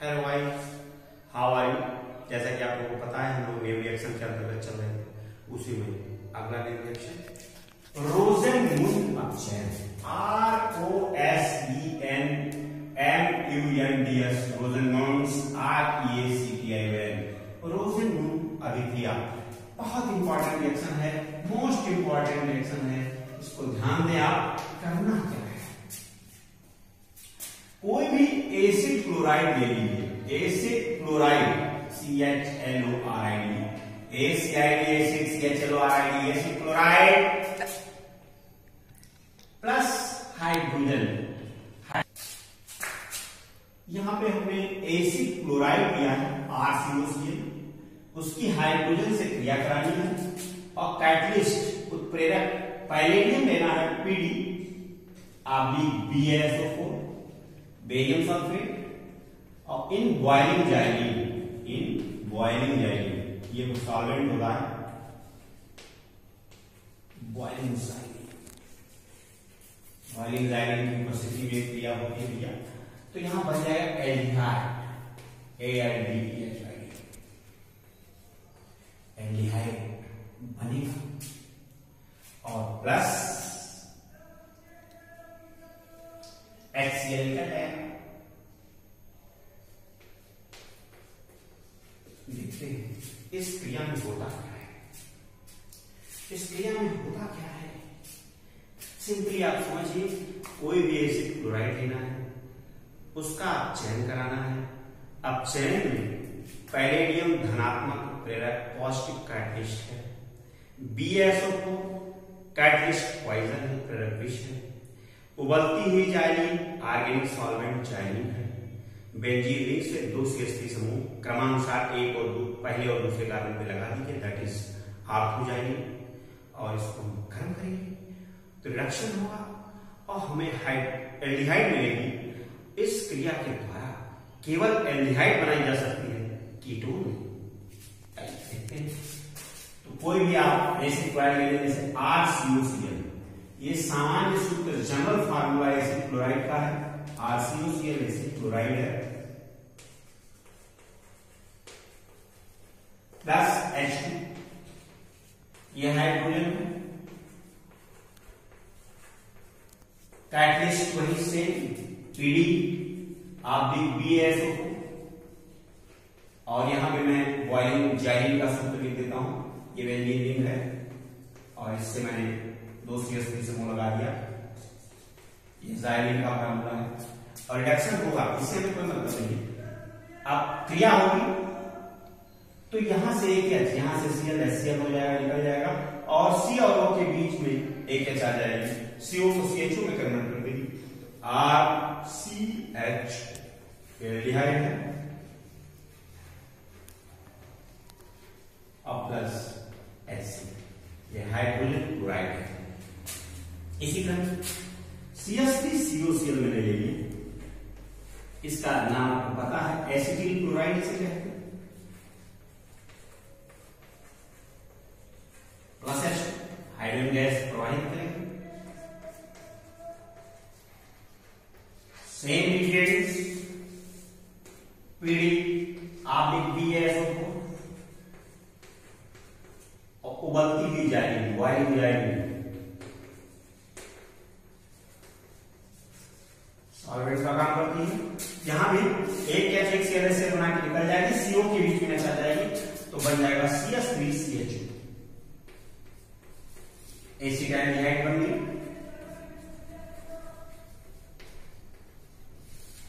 Hello guys, how are you. जैसा कि आप लोगों को पता है, हम लोग वेव रिएक्शन के अंतर्गत चल रहे थे, उसी में अगला वेव रिएक्शन रोसेनमुंड अपचयन, ROSENMUNDS, रोसेनमुंड REACTION, रोसेनमुंड अभिक्रिया बहुत इंपॉर्टेंट रिएक्शन है, मोस्ट इंपॉर्टेंट रिएक्शन है। इसको ध्यान दें आप। करना क्या है, कोई भी एसिड क्लोराइड ले लीजिए, acid chloride CHLORID, ACID acid CHLORID, acid chloride plus hydrogen. यहां पे हमने एसिड क्लोराइड लिया है RCOCl, उसकी हाइड्रोजन से क्रिया करानी है और कैटलिस्ट उत्प्रेरक पैलेडियम लेना है PD BaSO4 बेरियम सल्फेट, और इन बॉइलिंग जाइलिन, ये सॉल्वेंट होता है बॉइलिंग जाइलिन की उपस्थिति में क्रिया होती है भैया। तो यहां बन जाएगा एल्डिहाइड, एल्डिहाइड बनेगा और प्लस HCl का है। देखते हैं इस क्रिया में होता क्या है। इस क्रिया में होता क्या है, सिंपली आप समझिए, कोई भी एसिड क्लोराइड लेना है, उसका अपचयन कराना है। अपचयन में पैलेडियम धनात्मक प्रेरक पॉजिटिव कैटलिस्ट है, BaSO4 कैटलिस्ट पॉइजन है, प्रेरक विष है। उबलती हुई जाइलिन ऑर्गेनिक सॉल्वेंट जाइलिन है। बेंजीन रिंग से 2 CH3 समूह क्रमानुसार 1 और 2 पहले और दूसरे कार्बन पे लगा दीजिए, दैट इज ऑर्थो जाइलिन, और इसको हम गर्म करेंगे तो रिडक्शन होगा और हमें एल्डिहाइड मिलेगी। इस क्रिया के द्वारा केवल एल्डिहाइड बनाई जा सकती है, कीटोन देखते हैं। तो कोई भी आप एसिड क्लोराइड ले लें, जैसे RCOCl, ये सामान्य सूत्र जनरल फार्मूला एसिड क्लोराइड का है, RCOCl एसिड क्लोराइड है, प्लस H2, यह हाइड्रोजन है, कैटलिस्ट वही से PD BaSO4, और यहां पे मैं बॉइलिंग जाइलिन का सूत्र लिख देता हूं, ये बेंजीन रिंग है और इससे मैंने 2 CH3 समूह लगा दिया, ये जाइलिन का फार्मूला है और रिडक्शन होगा, इससे कोई मतलब नहीं। अब क्रिया होगी तो यहां से एक H, यहां से Cl HCl हो जाएगा, निकल जाएगा, और C और O के बीच में एक H आ जाएगी, CO को CHO में कन्वर्ट कर देगी, RCH एल्डिहाइड है और प्लस HCl, ये हाइड्रोजन क्लोराइड है। इसी तरह CH3COCl में ले लीजिए, इसका नाम आपको पता है, एसिटिल क्लोराइड इसे कहते हैं, प्लस H हाइड्रोजन गैस प्रवाहित करेंगे, सेम न्यूट्रिएंट्स PD BaSO4 और उबलती हुई जाइलिन, बॉइलिंग जाइलिन सॉल्वेंट का काम करती है। यहां भी एक H एक Cl से बना के निकल जाएगी, CO के बीच में आ जाएगी, तो बन जाएगा CH3CHO, एसिड एल्डिहाइड बन गई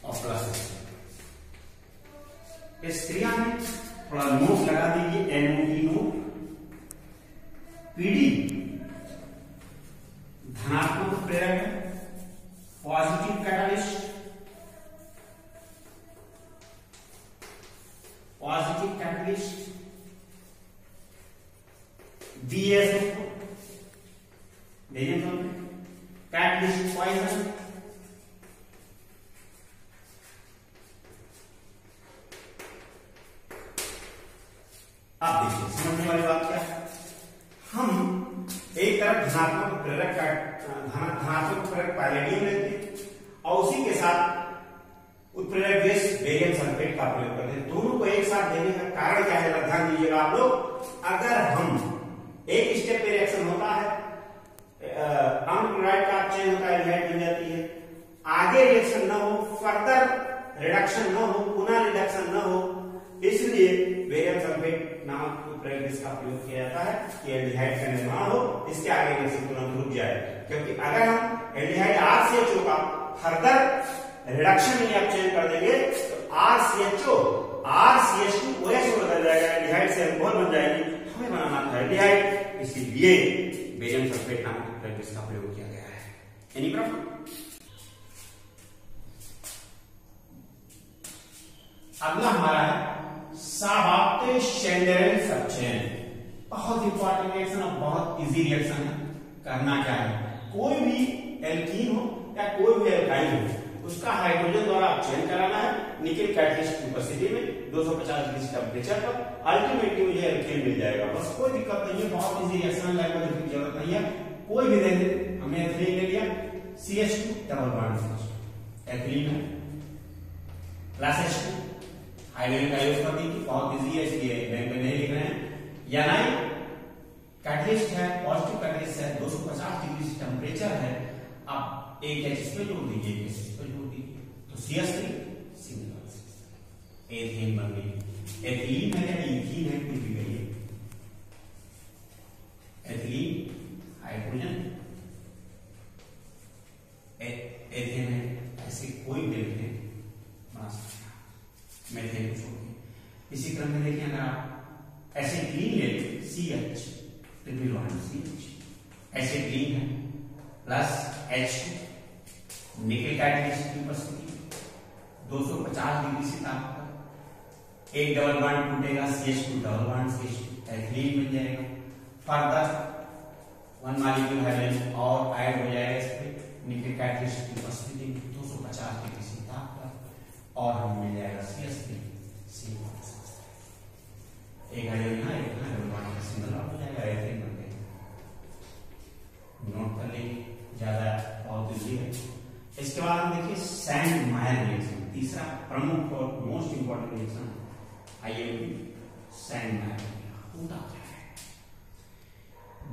और प्लस। इस क्रिया में थोड़ा नोट लगा दीजिए, NOT नोट। PD धनात्मक प्रेरक है, positive catalyst, BaSO4 catalyst poison, आप देखिए समझने वाली बात क्या है। हम एक तरफ धनात्मक प्रेरक पैलेडियम लेते हैं और उसी के साथ उत्प्रेरक गैस बेरियम सल्फेट का प्रयोग करते हैं। दोनों को एक साथ देने का कारण क्या है, ध्यान दीजिएगा आप लोग। अगर हम एक स्टेप पे रिएक्शन होता है, अम्ल क्लोराइड का चेंज होता है, एल्डिहाइड बन जाती है, आगे रिएक्शन न हो, फर्दर रिडक्शन न हो, पुनः रिडक्शन न हो, इसलिए बेरियम सल्फेट नामक प्रयोग इसका प्रयोग किया जाता है कि एल्डिहाइड का निर्माण हो, इसके आगे रिएक्शन तुरंत रुक जाए। क्योंकि अगर हम एल्डिहाइड RCHO का फर्दर रिडक्शन में आप चेंज कर देंगे तो RCHO RCH2OH में बदल जाएगा, एल्डिहाइड से अल्कोहल बन जाएगी, हमें बनाना था एल्डिहाइड, इसीलिए बेरियम सल्फेट नामक प्रयोग इसका प्रयोग किया गया है। Any problem? अगला हमारा है साबाप्ते शेंडेरेन सबचेन। बहुत इंपॉर्टेंट रिएक्शन और बहुत इजी रिएक्शन है। करना क्या है, कोई भी एल्कीन हो या कोई भी एल्काइन हो, उसका हाइड्रोजन द्वारा आप चेंज कराना है निकेल कैटलिस्ट की उपस्थिति में 250 डिग्री टेम्परेचर पर। अल्टीमेटली मुझे एल्केन मिल जाएगा, बस कोई दिक्कत नहीं है, बहुत इजी रिएक्शन, लगभग लिखने की जरूरत नहीं है। कोई भी दे दे, हमने एथिलीन ले लिया, CH2 डबल बॉन्ड एथिलीन है प्लस H2, हाइड्रोजन का यूज कर दीजिए, बहुत इजी है, इसलिए बैंक में नहीं लिख रहे हैं। यानी कैटलिस्ट है, पॉजिटिव कैटलिस्ट है, 250 डिग्री टेम्परेचर है, आप एक H इस पे जोड़ दीजिए, एक H इस पे जोड़ दीजिए, तो CH3 सिंगल एथेन बन गई। एथिलीन है या ईथीन है, कुछ भी कहिए, एथिलीन हाइड्रोजन एथेन है, ऐसे कोई भी एथेन बना सकते हैं मेथेन को छोड़ के। इसी क्रम में देखिए, अगर आप एसिटिलीन ले लें, CH triple bond CH, acetylene है प्लस H2, निकेल कैटलिस्ट की उपस्थिति, 250 डिग्री से ताप पर एक डबल बॉन्ड टूटेगा, CH2 double bond CH2 ethylene बन जाएगा। फर्दर 1 मॉलिक्यूल हाइड्रोजन और ऐड हो जाएगा इस पे निकेल कैटलिस्ट की उपस्थिति में 250 डिग्री से ताप पर, और हमें मिल जाएगा CH3 एक हाइड्रोजन यहाँ, एक डबल बॉन्ड सिंगल बॉन्ड हो जाएगा, एथिलीन बन गया। नोट कर लेंगे, ज्यादा बहुत इजी है। इसके बाद हम देखिए सैंड मायर रिएक्शन, तीसरा प्रमुख और मोस्ट इंपॉर्टेंट रिएक्शन आइए सैंड मायर होता क्या है।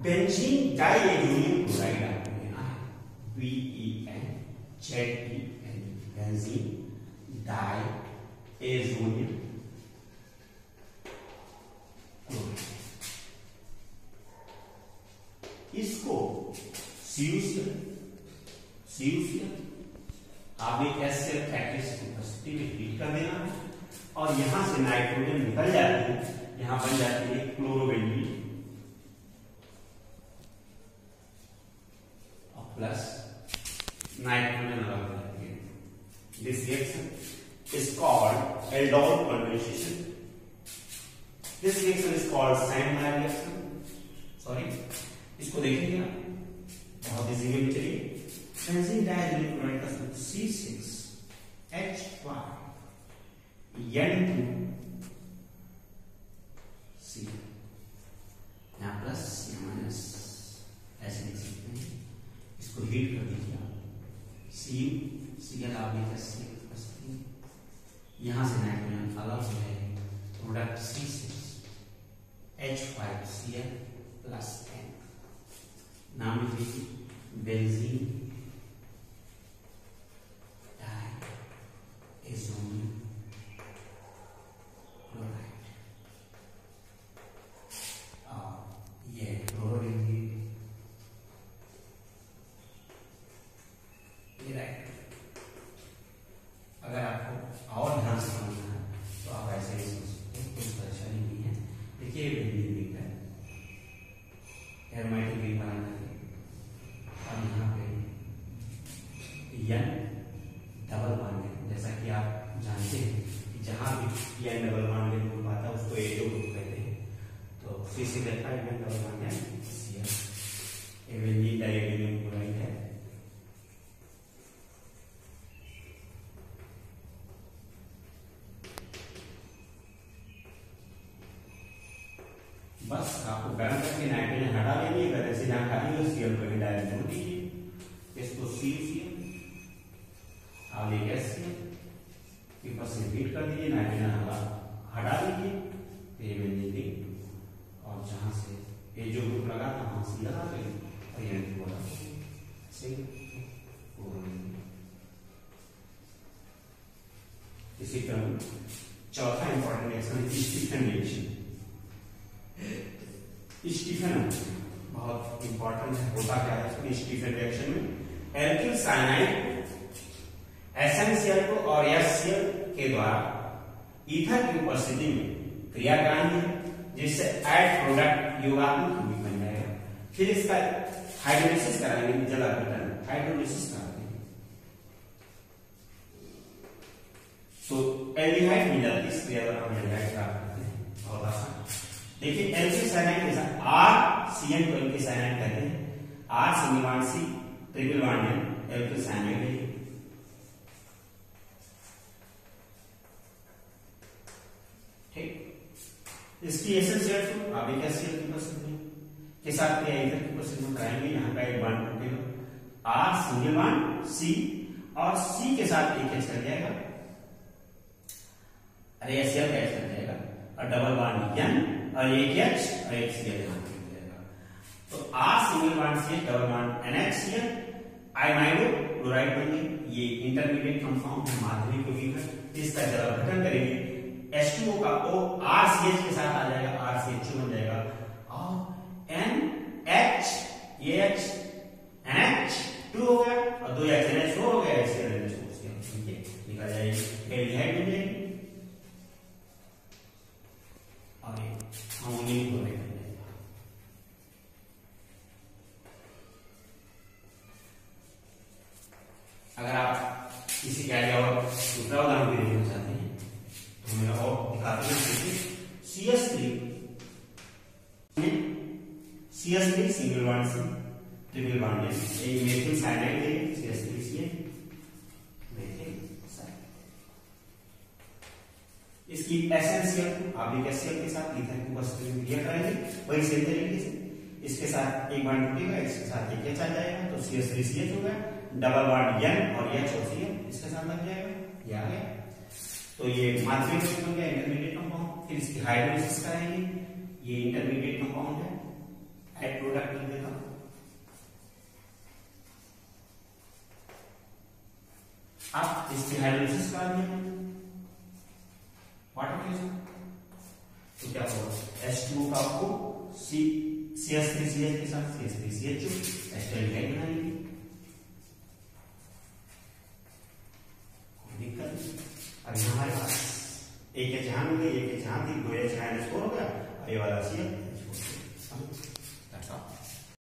बेंजीन डाइएजोनियम क्लोराइड आपको लेना है, BENZEN, बेंजीन डाइएजोनियम क्लोराइड। इसको CuCl आप एक एसिड कैटलिस्ट की उपस्थिति में हीट कर देना है, और यहां से नाइट्रोजन निकल जाती है, यहां बन जाती है क्लोरोबेंजीन और प्लस नाइट्रोजन अलग हो जाती है। This reaction is called aldol condensation. This reaction is called sand Mayar reaction. Sorry, इसको देखिए ना, बहुत इजी है। चलिए, बेंजीन डाइएजोनियम क्लोराइड का सूत्र C6H5 N2C, यहाँ प्लस यहाँ माइनस ऐसे लिख सकते हैं। इसको हीट कर दीजिए आप, CuCl आप लिख सकते हैं, यहाँ से नाइट्रोजन अलग हो जाएगा, प्रोडक्ट C6H5Cl प्लस N, नाम लिख लीजिए बेंजीन डाइएजोनियम क्लोराइड, और ये क्लोरोबेंजीन, ये राइट। अगर आपको और ध्यान से समझना है तो आप ऐसे ही समझ सकते हैं, कोई परेशानी नहीं है। देखिए बेंजीन दिख रहा है, एरोमेटिक रिंग बनाना है, और यहाँ पे N डबल बॉन्ड है। जैसा कि आप जानते हैं कि जहां भी N डबल बॉन्ड ग्रुप आता है उसको एजो ग्रुप कहते हैं, तो C से कहता है N डबल बॉन्ड है Cl, ये बेंजीन डाइएजोनियम क्लोराइड है। बस आपको गर्म करके नाइट्रोजन हटा देंगे, अगर ऐसे जहां खाली हो Cl को डायरेक्ट जोड़ दीजिए, इसको CuCl आप एक HCl पेपर से रिपीट कर दीजिए, नाइट्रोजन हटा दीजिए, बेंजीन और जहां से ये जो ग्रुप लगा था वहां से लगा देंगे और ये बोला सही। इसी तरह चौथा important reaction Stephen reaction. Stephen बहुत इंपॉर्टेंट है, होता क्या है स्टीफन रिएक्शन में एल्किल साइनाइड एसेंशियल को और HCl के द्वारा ईथर की उपस्थिति में क्रिया कराएंगे, जिससे एड प्रोडक्ट योगात्मक यौगिक बन जाएगा। फिर इसका हाइड्रोलिसिस कराएंगे, जल अपघटन हाइड्रोलिसिस कराते हैं तो एल्डिहाइड मिल जाती है। इस क्रिया द्वारा हम एल्डिहाइड प्राप्त करते हैं, बहुत आसान। देखिए एल्किल साइनाइड के साथ RCN को एल्किल साइनाइड कहते हैं। R single bond C triple bond N alkyl cyanide है। ठीक, इसकी एसेंशियल तो आप एक HCl की उपस्थिति के साथ क्रिया ईथर की उपस्थिति में कराएंगे। यहाँ का एक बॉन्ड टूटेगा, R सिंगल बॉन्ड C और C के साथ एक H कर जाएगा, अरे HCl का H कर जाएगा और डबल बॉन्ड N और एक H और एक Cl यहाँ पे हो जाएगा। तो R single bond C double bond NaCl आयोनाइडो क्लोराइड बनेंगे। ये इंटरमीडिएट कंपाउंड है, माध्यमिक यौगिक है। इसका जल अपघटन करेंगे, H2O का O RCH के साथ आ जाएगा, RCH बन जाएगा और NH ये H NH2 हो गया और 2 H NH4 हो गया, HCl NH4 निकल जाएगी, एल्डिहाइड बन जाएगी और ये अमोनियम क्लोराइड बन जाएगा। अगर आप किसी के आगे और दूसरा उदाहरण भी देखना चाहते हैं तो मैं और दिखाते हैं। CH3 single bond C triple bond N, ये मेथिल साइनाइड है, CH3 मेथिल साइनाइड। इसकी एसेंशियल आप एक HCl के साथ ईथर की उपस्थिति में क्रिया कराएंगे वही सेम तरीके से। इसके साथ एक बॉन्ड टूटेगा, इसके साथ एक H आ जाएगा तो CH3CH हो गया, डबल बॉन्ड N और H और Cl इसके साथ लग जाएगा, ये आ गया। तो ये माध्यमिक हो गया, इंटरमीडिएट कंपाउंड। फिर इसकी हाइड्रोलिसिस कराएंगे, ये इंटरमीडिएट कंपाउंड है, एड प्रोडक्ट लिख देता हूं। आप इसकी हाइड्रोलिसिस करा देंगे वाटर के साथ तो क्या होगा, H2O का आपको CH3CH के साथ CH3CH एस्टरलाइट बनाएंगे, कोई दिक्कत नहीं। अब यहाँ हमारे पास एक H यहाँ मिल गई, एक H यहाँ थी, 2 H NH4 हो गया और ये वाला CH